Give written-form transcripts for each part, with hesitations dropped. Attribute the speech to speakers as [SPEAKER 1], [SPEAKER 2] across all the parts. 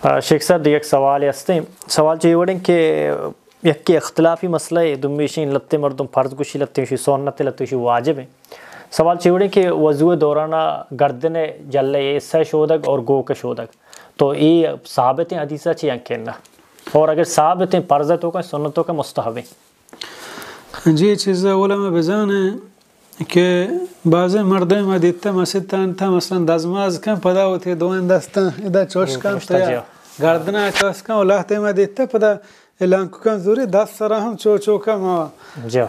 [SPEAKER 1] शेख साहब एक सवाल हस्ते सवाल चाहिए कि यक्के इख्तलाफी मसला है दुम्बेशी लत्ते मर्दम फ़र्ज कुशी लत्ते सोन्नत लत्ते वाजिब है। सवाल चाहिए कि वज़ू दौराना गर्दन जल ऐसा शोधक और गो का शोधक तो ये साबित हदीसा चाहिए कहना और अगर साबित फ़र्ज़तों का सुन्नतों का मुस्तहब है।
[SPEAKER 2] जी चीज़ उलमा बेजान है कि बाज़ मर्द मदित्ता मसित्तान था मसलन दजमाज का पदा होते दो दस्ता इधर चोश का गर्दना चोश का उलाहते मदित्ता पदा इलांकु का ज़रूरी 10 सरा हम चो का माँ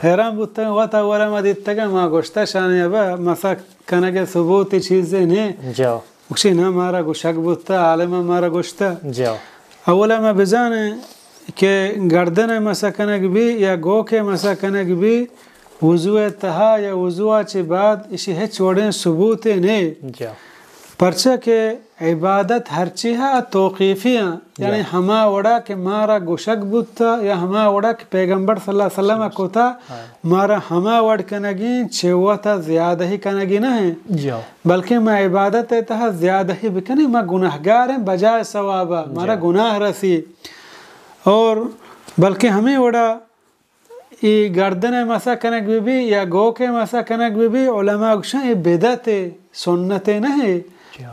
[SPEAKER 2] हैरान बुत्ता वाता वाला मदित्ता का माँ गोश्ता शाने अब मसा कना के सबूत चीज़ें ने उसी ना मारा गोशक बुत्ता आलम मारा गोश्ता अवला में बेजान है कि गर्दन मसा कनक भी या गो के मसा कनक भी वज़ू तहा या वज़ू के बाद इसी है छोड़े सबूत ने परचा के इबादत हर चीज़ तौक़ीफ़ियाँ यानी हमा वड़ा के मारा गुशक बुत्ता या हमा वड़ा के पैगंबर सल्लल्लाहु अलैहि वसल्लम को था मारा हमा वड़ कनगी छेवा था ज़्यादा ही कनगी ना है बल्कि मैं इबादत है तहा ज़्यादा ही बिकनी मैं गुनाहगार हैं बजाय सवाबा मारा गुनाह रसी और बल्कि हमें वड़ा ये गर्दन मसा कनक भी या गो के मसा कनक भी उलमा ये बिदत सुन्नत नहीं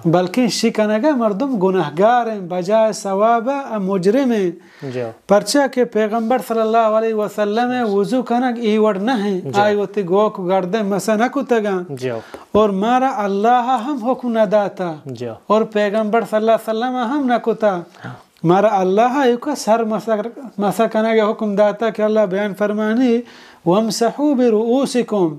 [SPEAKER 2] बल्कि शिकनगा मर्दम गुनाहगार हैं बजाय सवाबा मुजरिम हैं परचा के पैगंबर सल्लल्लाहु अलैहि वसल्लम वज़ू कनक ई वड़ न है आई होती गो को गर्दन मसा न कुतगा और मारा अल्लाह हम हुक्म न दाता और पैगंबर सल्लल्लाहु अलैहि वसल्लम हम न कुता मारा अल्लाह का सर मसा कना के हुक्म दाता कि अल्लाह बयान फरमानी वमसहू बिरुऊसिकुम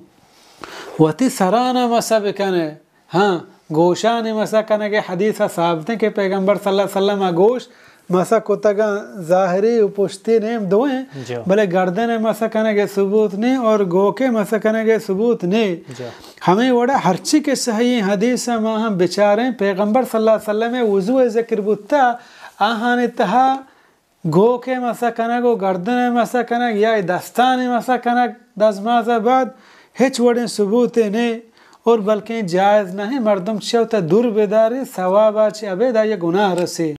[SPEAKER 2] वती सराना मसा बिकने हाँ गोशान मसा कना के हदीस साहब के पैगंबर सल्लल्लाहु अलैहि वसल्लम गोश मसा कोतगा ज़ाहिरी पुश्ती ने दो हैं भले गर्दन मसा कना के सबूत ने और गो के मसा कना के सबूत ने हमें वड़ा हरची के सही हदीस में हम बेचारे पैगंबर सल्लल्लाहु अलैहि वसल्लम वज़ू ज़िक्र बुत्ता आहाने तहा गो के मसा कनक और गर्दन मसा कनक या दस्तान मसा कनक 10 माह बाद हेच वड़े सबूत ने और बल्कि जायज़ नहीं मर्दम चौथा दूर बेदारी सवाब अबेदा ये गुनाह रसे।